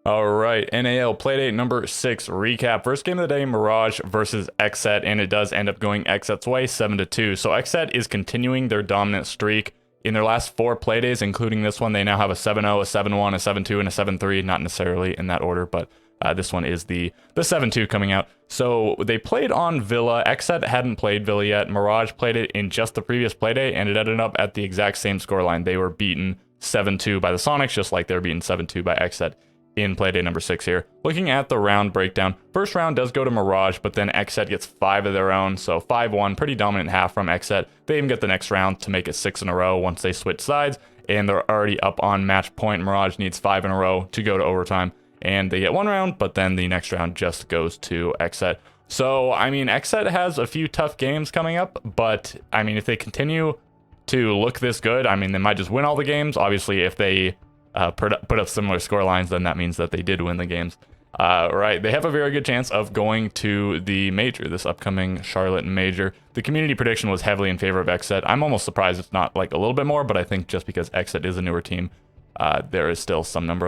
All right, NAL Playdate number 6 recap. First game of the day, Mirage versus XSET, and it does end up going XSET's way, 7-2. So XSET is continuing their dominant streak. In their last 4 playdays, including this one, they now have a 7-0, a 7-1, a 7-2, and a 7-3. Not necessarily in that order, but this one is the 7-2 coming out. So they played on Villa. XSET hadn't played Villa yet. Mirage played it in just the previous playday, and it ended up at the exact same scoreline. They were beaten 7-2 by the Sonics, just like they were beaten 7-2 by XSET in playday number 6 here. Looking at the round breakdown, first round does go to Mirage, but then XSET gets 5 of their own, so 5-1, pretty dominant half from XSET. They even get the next round to make it 6 in a row once they switch sides, and they're already up on match point. Mirage needs 5 in a row to go to overtime, and they get 1 round, but then the next round just goes to XSET. So, I mean, XSET has a few tough games coming up, but, I mean, if they continue to look this good, I mean, they might just win all the games. Obviously, if they put up similar score lines, then that means that they did win the games. Right, they have a very good chance of going to the major, this upcoming Charlotte major. The community prediction was heavily in favor of XSET. I'm almost surprised it's not like a little bit more, but I think just because XSET is a newer team, there is still some number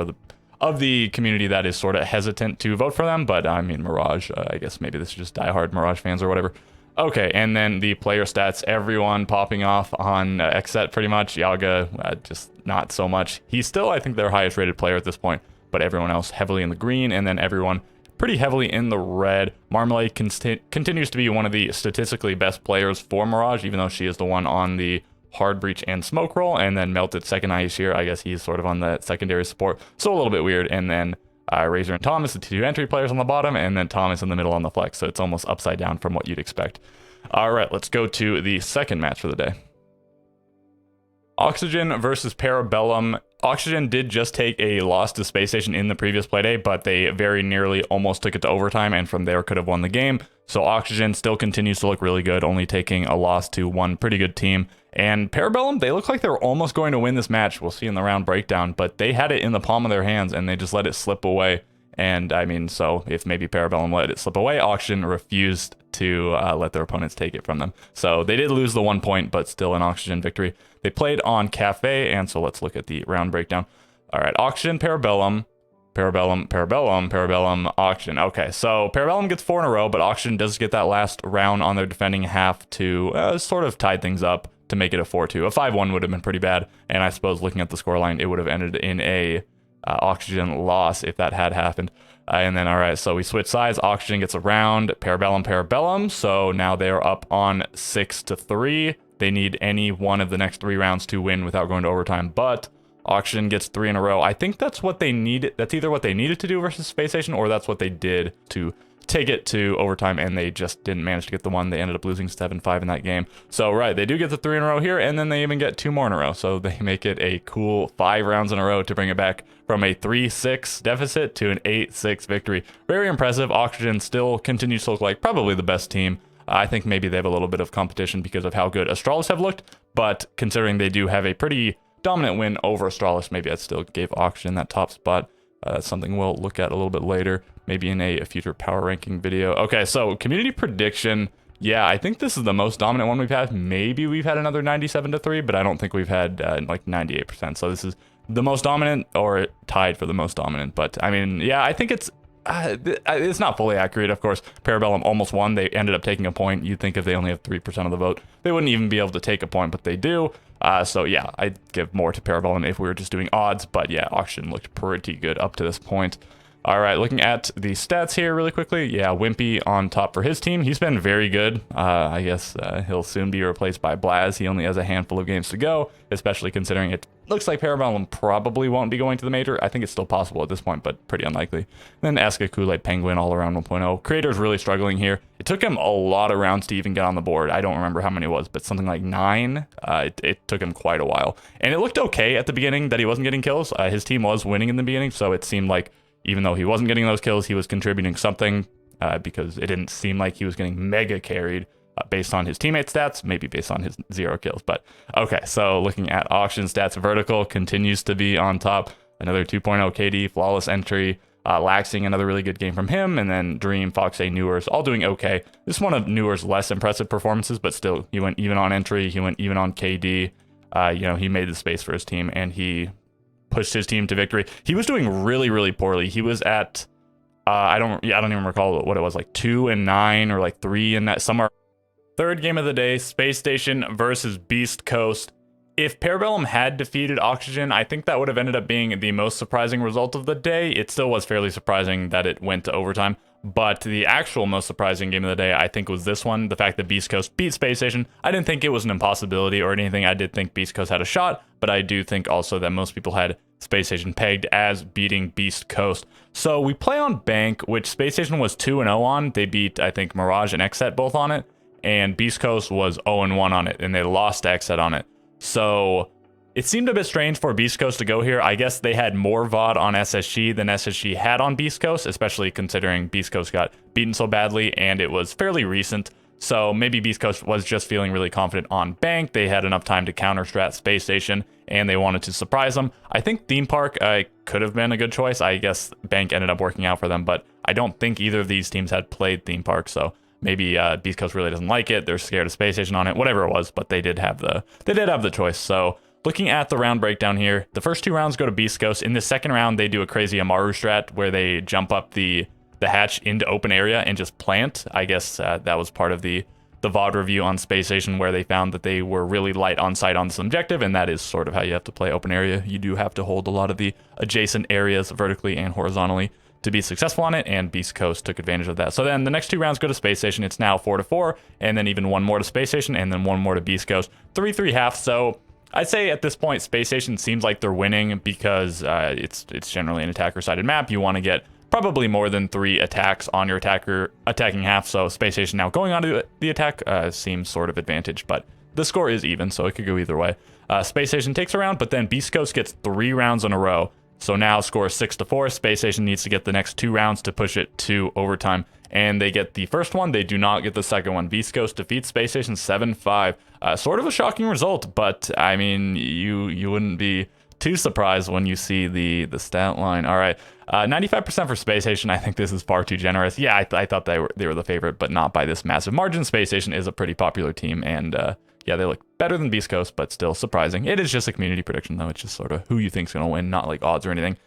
of the community that is sort of hesitant to vote for them. But I mean, Mirage, I guess maybe this is just diehard Mirage fans or whatever. Okay, and then the player stats, everyone popping off on XSET pretty much. Yaga, just not so much. He's still, I think, their highest rated player at this point, but everyone else heavily in the green, and then everyone pretty heavily in the red. Marmalade continues to be one of the statistically best players for Mirage, even though she is the one on the hard breach and smoke roll, and then Melted second ice here. I guess he's sort of on the secondary support, so a little bit weird. And then Razor and Thomas, the 2 entry players on the bottom, and then Thomas in the middle on the flex, so it's almost upside down from what you'd expect. All right, let's go to the second match for the day. Oxygen versus Parabellum. Oxygen did just take a loss to Space Station in the previous playday, but they very nearly almost took it to overtime, and from there could have won the game. So Oxygen still continues to look really good, only taking a loss to one pretty good team. And Parabellum, they look like they were almost going to win this match. We'll see in the round breakdown, but they had it in the palm of their hands, and they just let it slip away. And I mean, so if maybe Parabellum let it slip away, Oxygen refused to let their opponents take it from them. So they did lose the 1 point, but still an Oxygen victory. They played on Cafe, and so let's look at the round breakdown. All right, Oxygen, Parabellum, Parabellum, Parabellum, Parabellum, Oxygen. Okay, so Parabellum gets 4 in a row, but Oxygen does get that last round on their defending half to sort of tide things up to make it a 4-2. A 5-1 would have been pretty bad, and I suppose looking at the scoreline, it would have ended in a Oxygen loss if that had happened. And then, all right, so we switch sides. Oxygen gets a round, Parabellum, Parabellum. So now they're up on 6-3. They need any one of the next 3 rounds to win without going to overtime, but Oxygen gets 3 in a row. I think that's what they need. That's either what they needed to do versus Space Station, or that's what they did to take it to overtime, and they just didn't manage to get the one. They ended up losing 7-5 in that game. So, right, they do get the 3 in a row here, and then they even get 2 more in a row. So they make it a cool 5 rounds in a row to bring it back from a 3-6 deficit to an 8-6 victory. Very impressive. Oxygen still continues to look like probably the best team. I think maybe they have a little bit of competition because of how good Astralis have looked, but considering they do have a pretty dominant win over Astralis, maybe I'd still give Oxygen that top spot. That's something we'll look at a little bit later, maybe in a future power ranking video. Okay, so community prediction. Yeah, I think this is the most dominant one we've had. Maybe we've had another 97-3, but I don't think we've had like 98%. So this is the most dominant, or tied for the most dominant. But I mean, yeah, I think it's not fully accurate. Of course, Parabellum almost won. They ended up taking a point. You'd think if they only have 3% of the vote, they wouldn't even be able to take a point, but they do. So yeah, I'd give more to Parabellum if we were just doing odds, but yeah, Oxygen looked pretty good up to this point. All right, looking at the stats here really quickly. Yeah, Wimpy on top for his team. He's been very good. I guess he'll soon be replaced by Blaz. He only has a handful of games to go, especially considering it looks like Parabellum probably won't be going to the major. I think it's still possible at this point, but pretty unlikely. And then Aska, Kool-Aid, Penguin, all around 1.0. Creator's really struggling here. It took him a lot of rounds to even get on the board. I don't remember how many it was, but something like 9. It took him quite a while. And it looked okay at the beginning that he wasn't getting kills. His team was winning in the beginning, so it seemed like even though he wasn't getting those kills, he was contributing something because it didn't seem like he was getting mega carried based on his teammate stats, maybe based on his 0 kills. But okay, so looking at auction stats, Vertical continues to be on top. Another 2.0 KD, flawless entry. Laxing, another really good game from him. And then Dream, Fox A, Newers, all doing okay. This is one of Newers' less impressive performances, but still, he went even on entry. He went even on KD. You know, he made the space for his team, and he pushed his team to victory. He was doing really, really poorly. He was at, I don't even recall what it was, like 2-9 or like 3 in that somewhere. Third game of the day, Space Station versus Beast Coast. If Parabellum had defeated Oxygen, I think that would have ended up being the most surprising result of the day. It still was fairly surprising that it went to overtime, but the actual most surprising game of the day, I think, was this one. The fact that Beast Coast beat Space Station. I didn't think it was an impossibility or anything. I did think Beast Coast had a shot, but I do think also that most people had Space Station pegged as beating Beast Coast. So we play on Bank, which Space Station was 2-0 on. They beat, I think, Mirage and Xset both on it, and Beast Coast was 0-1 on it, and they lost to Xset on it. So it seemed a bit strange for Beast Coast to go here. I guess they had more VOD on SSG than SSG had on Beast Coast, especially considering Beast Coast got beaten so badly and it was fairly recent. So maybe Beast Coast was just feeling really confident on Bank. They had enough time to counter strat Space Station and they wanted to surprise them. I think Theme Park could have been a good choice. I guess Bank ended up working out for them, but I don't think either of these teams had played Theme Park. So maybe Beast Coast really doesn't like it. They're scared of Space Station on it, whatever it was, but they did have the choice. So looking at the round breakdown here, the first 2 rounds go to Beast Coast. In the second round, they do a crazy Amaru strat where they jump up the hatch into open area and just plant. I guess that was part of the VOD review on Space Station where they found that they were really light on site on this objective, and that is sort of how you have to play open area. You do have to hold a lot of the adjacent areas vertically and horizontally to be successful on it, and Beast Coast took advantage of that. So then the next 2 rounds go to Space Station. It's now 4-4, and then even 1 more to Space Station, and then 1 more to Beast Coast. 3-3 half. So I'd say at this point, Space Station seems like they're winning because it's generally an attacker-sided map. You want to get probably more than 3 attacks on your attacking half. So Space Station now going on to the attack seems sort of advantage, but the score is even, so it could go either way. Space Station takes a round, but then Beast Coast gets 3 rounds in a row. So now score 6-4. Space Station needs to get the next 2 rounds to push it to overtime. And they get the first one. They do not get the second one. Beast Coast defeats Space Station 7-5. Sort of a shocking result, but I mean, you wouldn't be too surprised when you see the stat line. All right, 95% for Space Station. I think this is far too generous. Yeah, I thought they were the favorite, but not by this massive margin. Space Station is a pretty popular team, and yeah, they look better than Beast Coast, but still surprising. It is just a community prediction, though. It's just sort of who you think's going to win, not like odds or anything.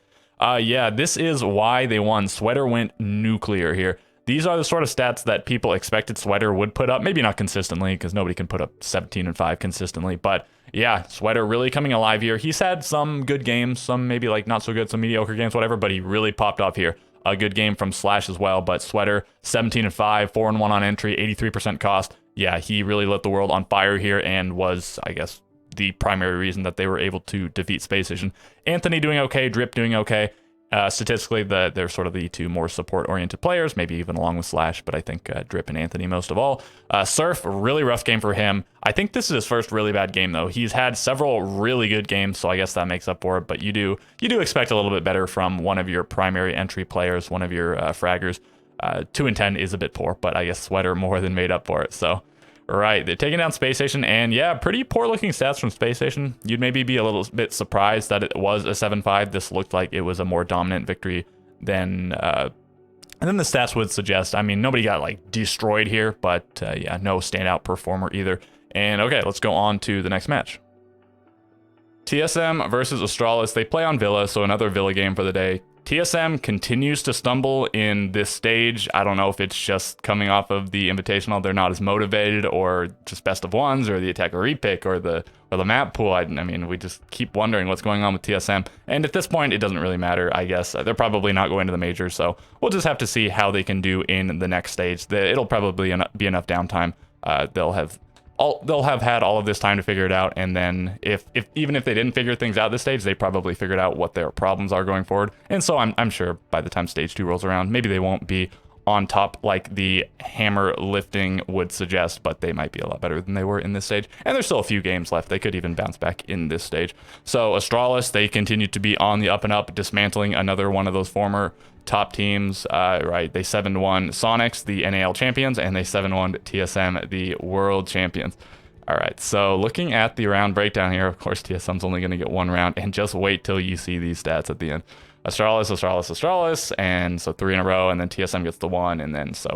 Yeah, this is why they won. Sweater went nuclear here. These are the sort of stats that people expected Sweater would put up. Maybe not consistently, because nobody can put up 17-5 consistently. But yeah, Sweater really coming alive here. He's had some good games, some maybe like not so good, some mediocre games, whatever, but he really popped off here. A good game from Slash as well, but Sweater 17-5, 4-1 on entry, 83% cost. Yeah, he really lit the world on fire here and was, I guess, the primary reason that they were able to defeat Space Station. Anthony doing okay, Drip doing okay. Statistically, they're sort of the 2 more support-oriented players, maybe even along with Slash, but I think Drip and Anthony most of all. Surf, really rough game for him. I think this is his first really bad game, though. He's had several really good games, so I guess that makes up for it, but you do expect a little bit better from one of your primary entry players, one of your fraggers. 2-10 is a bit poor, but I guess Sweater more than made up for it, so... Right, they're taking down Space Station, and yeah, pretty poor looking stats from Space Station. You'd maybe be a little bit surprised that it was a 7-5. This looked like it was a more dominant victory than the stats would suggest. I mean, nobody got like destroyed here, but yeah, no standout performer either. And okay, let's go on to the next match. TSM versus Astralis. They play on Villa, so another Villa game for the day. TSM continues to stumble in this stage. I don't know if it's just coming off of the Invitational, they're not as motivated, or just best of ones, or the attacker repick, or the map pool. I mean, we just keep wondering what's going on with TSM. And at this point, it doesn't really matter, I guess. They're probably not going to the majors, so we'll just have to see how they can do in the next stage. It'll probably be enough downtime. They'll have had all of this time to figure it out, and then even if they didn't figure things out this stage, they probably figured out what their problems are going forward. And so I'm sure by the time stage 2 rolls around, maybe they won't be on top like the hammer lifting would suggest, but they might be a lot better than they were in this stage. And there's still a few games left. They could even bounce back in this stage. So Astralis, they continue to be on the up and up, dismantling another one of those former top teams. Right, they 7-1 Sonics, the NAL champions, and they 7-1 TSM, the world champions. All right, so looking at the round breakdown here, of course, TSM's only going to get 1 round, and just wait till you see these stats at the end. Astralis, and so 3 in a row, and then TSM gets the 1, and then so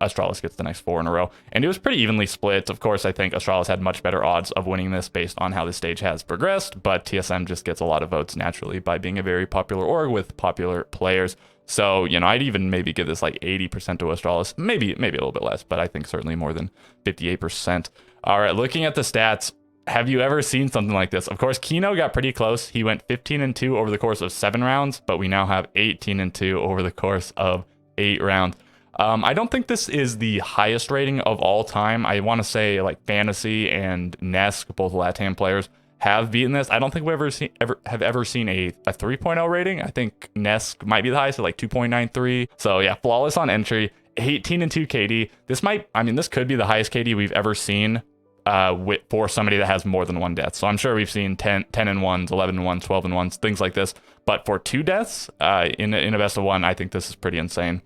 Astralis gets the next 4 in a row. And it was pretty evenly split. Of course, I think Astralis had much better odds of winning this based on how the stage has progressed, but TSM just gets a lot of votes naturally by being a very popular org with popular players. So, you know, I'd even maybe give this like 80% to Astralis, maybe a little bit less, but I think certainly more than 58%. All right, looking at the stats, have you ever seen something like this? Of course, Kino got pretty close. He went 15-2 over the course of 7 rounds, but we now have 18-2 over the course of 8 rounds. I don't think this is the highest rating of all time. I want to say like Fantasy and Nesk, both LATAM players, have beaten this. I don't think we've ever seen a 3.0 rating. I think Nesk might be the highest at like 2.93. So yeah, flawless on entry, 18-2 KD. This could be the highest KD we've ever seen for somebody that has more than 1 death. So I'm sure we've seen 10-1s, 11-1s, 12-1s, things like this. But for 2 deaths in a best of 1, I think this is pretty insane.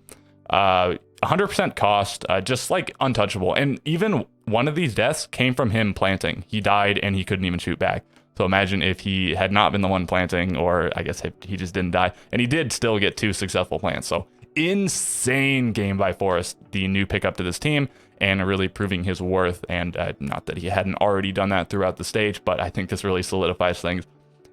100% cost, just like untouchable. And even one of these deaths came from him planting. He died and he couldn't even shoot back. So imagine if he had not been the one planting, or I guess he just didn't die. And he did still get 2 successful plants. So insane game by Forest, the new pickup to this team, and really proving his worth. And not that he hadn't already done that throughout the stage, but I think this really solidifies things.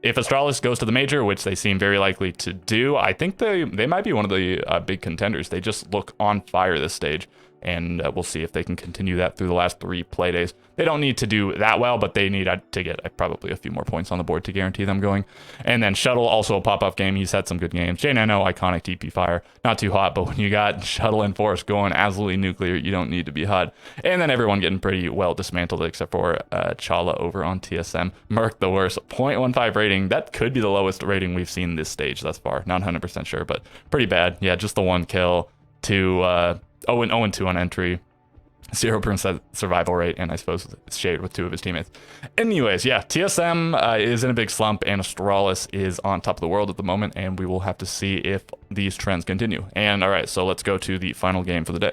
If Astralis goes to the major, which they seem very likely to do, I think they might be one of the big contenders. They just look on fire this stage, and we'll see if they can continue that through the last 3 play days. They don't need to do that well, but they need to get probably a few more points on the board to guarantee them going. And then Shuttle, also a pop-up game. He's had some good games. J-Nano, iconic TP fire. Not too hot, but when you got Shuttle and Force going absolutely nuclear, you don't need to be hot. And then everyone getting pretty well dismantled except for Chala over on TSM. Merc the worst. 0.15 rating. That could be the lowest rating we've seen this stage thus far. Not 100% sure, but pretty bad. Yeah, just the 1 kill to 0-2 on entry. 0% survival rate, and I suppose it's shared with 2 of his teammates. Anyways, yeah, TSM is in a big slump, and Astralis is on top of the world at the moment, and we will have to see if these trends continue. And all right, so let's go to the final game for the day.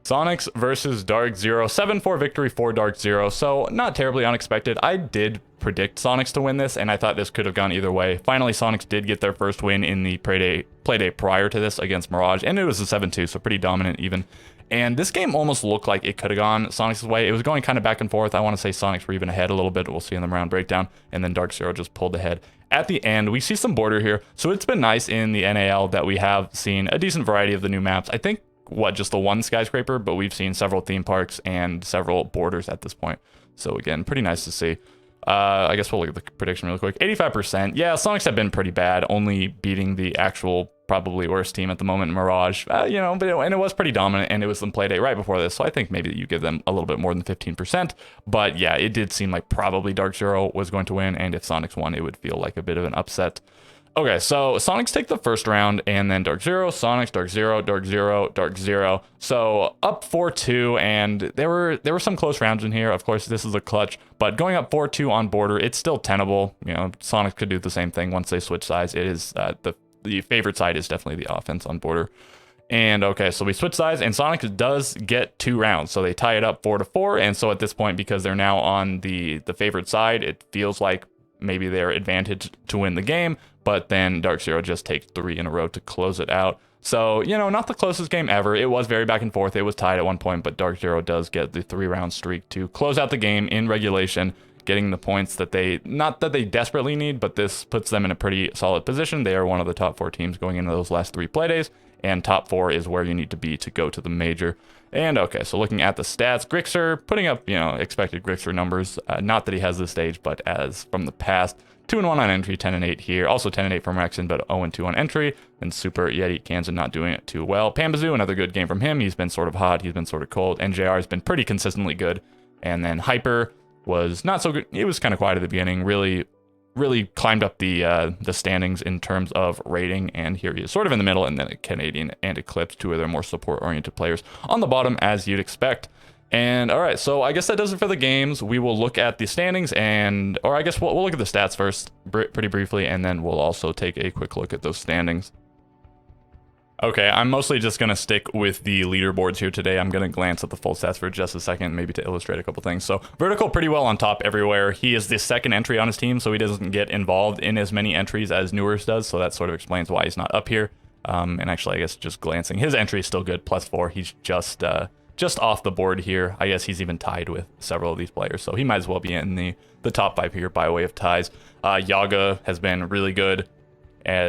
Sonics versus Dark Zero, 7-4 victory for Dark Zero, so not terribly unexpected. I did predict Sonics to win this, and I thought this could have gone either way. Finally, Sonics did get their first win in the play day prior to this against Mirage, and it was a 7-2, so pretty dominant even. And this game almost looked like it could have gone Sonics' way. It was going kind of back and forth. I want to say Sonics were even ahead a little bit. We'll see in the round breakdown. And then Dark Zero just pulled ahead. At the end, we see some border here. So it's been nice in the NAL that we have seen a decent variety of the new maps. I think, just the 1 skyscraper, but we've seen several theme parks and several borders at this point. So again, pretty nice to see. I guess we'll look at the prediction real quick. 85%. Yeah, Sonics have been pretty bad, only beating the actual probably worst team at the moment, Mirage. And it was pretty dominant, and it was the play day right before this, so I think maybe you give them a little bit more than 15%. But yeah, it did seem like probably Dark Zero was going to win, and if Sonics won, it would feel like a bit of an upset. Okay, so Sonics take the first round, and then Dark Zero, Sonics, Dark Zero, Dark Zero, Dark Zero. So up 4-2, and there were some close rounds in here. Of course, this is a clutch, but going up 4-2 on border, it's still tenable. You know, Sonics could do the same thing once they switch sides. It is the favorite side is definitely the offense on border. And okay, so we switch sides, and Sonics does get 2 rounds, so they tie it up 4-4. And so at this point, because they're now on the favorite side, it feels like maybe they're advantaged to win the game. But then Dark Zero just takes 3 in a row to close it out. So, you know, not the closest game ever. It was very back and forth. It was tied at one point, but Dark Zero does get the 3-round streak to close out the game in regulation, getting the points that not that they desperately need, but this puts them in a pretty solid position. They are one of the top 4 teams going into those last 3 playdays, and top 4 is where you need to be to go to the major. And okay, so looking at the stats, Grixer putting up, expected Grixer numbers. Not that he has this stage, but as from the past. 2-1 on entry, 10-8 here. Also 10-8 from Rexon, but 0-2 on entry. And Super Yeti Kansan not doing it too well. Pambazoo, another good game from him. He's been sort of hot. He's been sort of cold. NJR has been pretty consistently good. And then Hyper was not so good. It was kind of quiet at the beginning. Really climbed up the standings in terms of rating. And here he is sort of in the middle. And then Canadian and Eclipse, 2 of their more support-oriented players on the bottom, as you'd expect. And all right, so I guess that does it for the games. We will look at the standings or I guess we'll look at the stats first pretty briefly, and then we'll also take a quick look at those standings. Okay, I'm mostly just going to stick with the leaderboards here today. I'm going to glance at the full stats for just a second, maybe to illustrate a couple things. So Vertical pretty well on top everywhere. He is the second entry on his team, so he doesn't get involved in as many entries as Newers does, so that sort of explains why he's not up here. And actually, I guess just glancing, his entry is still good, +4. He's just off the board here. I guess he's even tied with several of these players, so he might as well be in the top 5 here by way of ties. Yaga has been really good.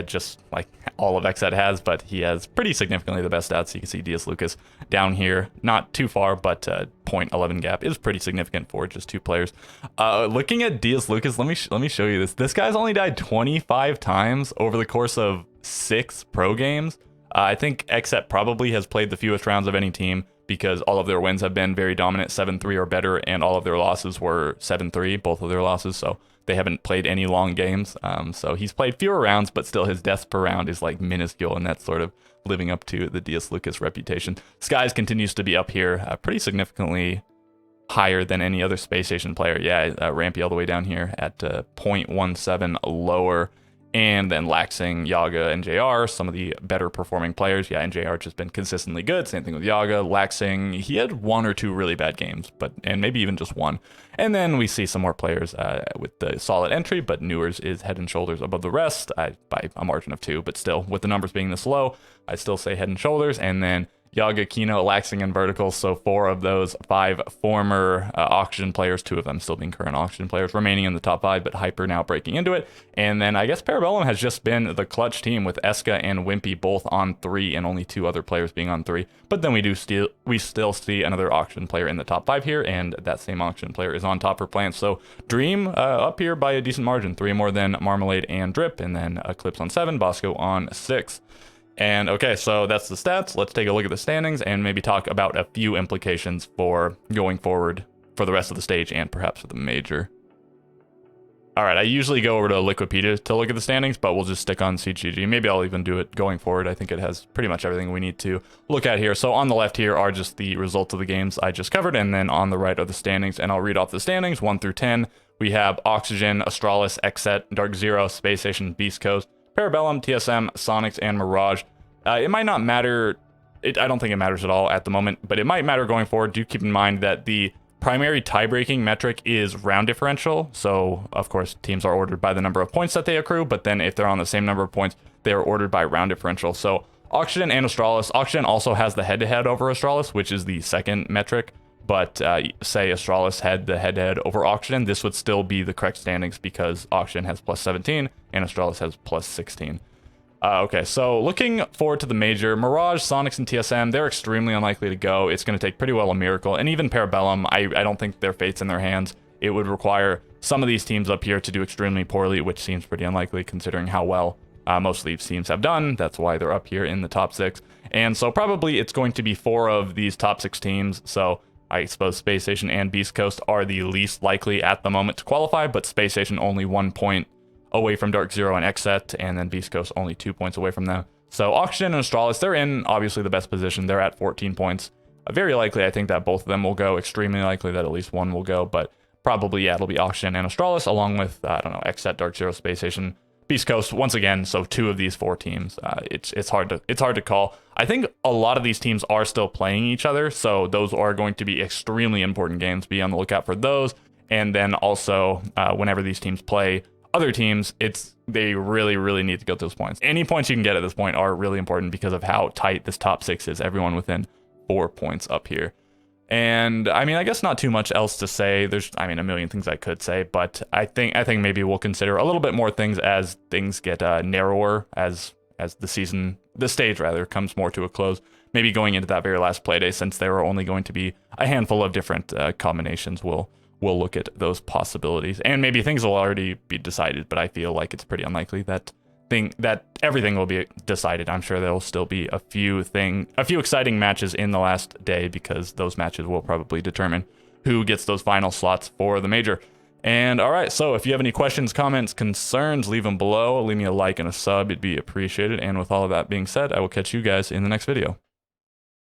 Just like all of XZ has, but he has pretty significantly the best stats. You can see Diaz Lucas down here, not too far, but 0.11 gap is pretty significant for just 2 players. Looking at Diaz Lucas, let me show you this. This guy's only died 25 times over the course of 6 pro games. I think XZ probably has played the fewest rounds of any team because all of their wins have been very dominant, 7-3 or better, and all of their losses were 7-3, both of their losses. So they haven't played any long games. So he's played fewer rounds, but still his deaths per round is like minuscule, and that's sort of living up to the Diaz Lucas reputation. Skies continues to be up here pretty significantly higher than any other Space Station player. Yeah, Rampy all the way down here at 0.17 lower. And then Laxing, Yaga, and JR, some of the better performing players. Yeah, and JR just been consistently good. Same thing with Yaga. Laxing, he had 1 or 2 really bad games, and maybe even just 1. And then we see some more players with the solid entry, but Newers is head and shoulders above the rest by a margin of 2. But still, with the numbers being this low, I still say head and shoulders. And then Yaga, Kino, Laxing, and Vertical. So 4 of those 5 former Oxygen players, 2 of them still being current Oxygen players, remaining in the top 5, but Hyper now breaking into it. And then I guess Parabellum has just been the clutch team with Eska and Wimpy both on 3 and only 2 other players being on 3. But then we still see another Oxygen player in the top 5 here, and that same Oxygen player is on top for Plants. So Dream up here by a decent margin, 3 more than Marmalade and Drip, and then Eclipse on 7, Bosco on 6. And okay, so that's the stats. Let's take a look at the standings and maybe talk about a few implications for going forward for the rest of the stage and perhaps for the major. All right, I usually go over to Liquipedia to look at the standings, but we'll just stick on CGG. Maybe I'll even do it going forward. I think it has pretty much everything we need to look at here. So on the left here are just the results of the games I just covered, and then on the right are the standings, and I'll read off the standings 1 through 10. We have Oxygen, Astralis, XZ, Dark Zero, Space Station, Beast Coast, Parabellum, TSM, Sonics, and Mirage. It might not matter. I don't think it matters at all at the moment, but it might matter going forward. Do keep in mind that the primary tie-breaking metric is round differential. So, of course, teams are ordered by the number of points that they accrue, but then if they're on the same number of points, they are ordered by round differential. So, Oxygen and Astralis. Oxygen also has the head-to-head over Astralis, which is the second metric. But say Astralis had the head-to-head over Oxygen, this would still be the correct standings because Oxygen has +17 and Astralis has +16. Okay, so looking forward to the major, Mirage, Sonics, and TSM, they're extremely unlikely to go. It's going to take pretty well a miracle. And even Parabellum, I don't think their fate's in their hands. It would require some of these teams up here to do extremely poorly, which seems pretty unlikely considering how well most of these teams have done. That's why they're up here in the top 6. And so probably it's going to be 4 of these top 6 teams. So I suppose Space Station and Beast Coast are the least likely at the moment to qualify, but Space Station only 1 point away from Dark Zero and XZ, and then Beast Coast only 2 points away from them. So Oxygen and Astralis, they're in obviously the best position. They're at 14 points. Very likely, I think that both of them will go. Extremely likely that at least one will go, but probably, yeah, it'll be Oxygen and Astralis, along with, I don't know, XZ, Dark Zero, Space Station, Beast Coast, once again, so 2 of these 4 teams. It's hard to call. I think a lot of these teams are still playing each other, so those are going to be extremely important games. Be on the lookout for those, and then also, whenever these teams play other teams, they really need to get those points. Any points you can get at this point are really important because of how tight this top 6 is. Everyone within 4 points up here. And I mean, I guess not too much else to say. There's, I mean, a million things I could say, but I think maybe we'll consider a little bit more things as things get narrower as the stage rather comes more to a close. Maybe going into that very last play day, since there are only going to be a handful of different combinations, we'll look at those possibilities, and maybe things will already be decided, but I feel like it's pretty unlikely that everything will be decided. I'm sure there'll still be a few exciting matches in the last day, because those matches will probably determine who gets those final slots for the major. And all right, so if you have any questions, comments, concerns, leave them below. Leave me a like and a sub, it'd be appreciated. And with all of that being said, I will catch you guys in the next video.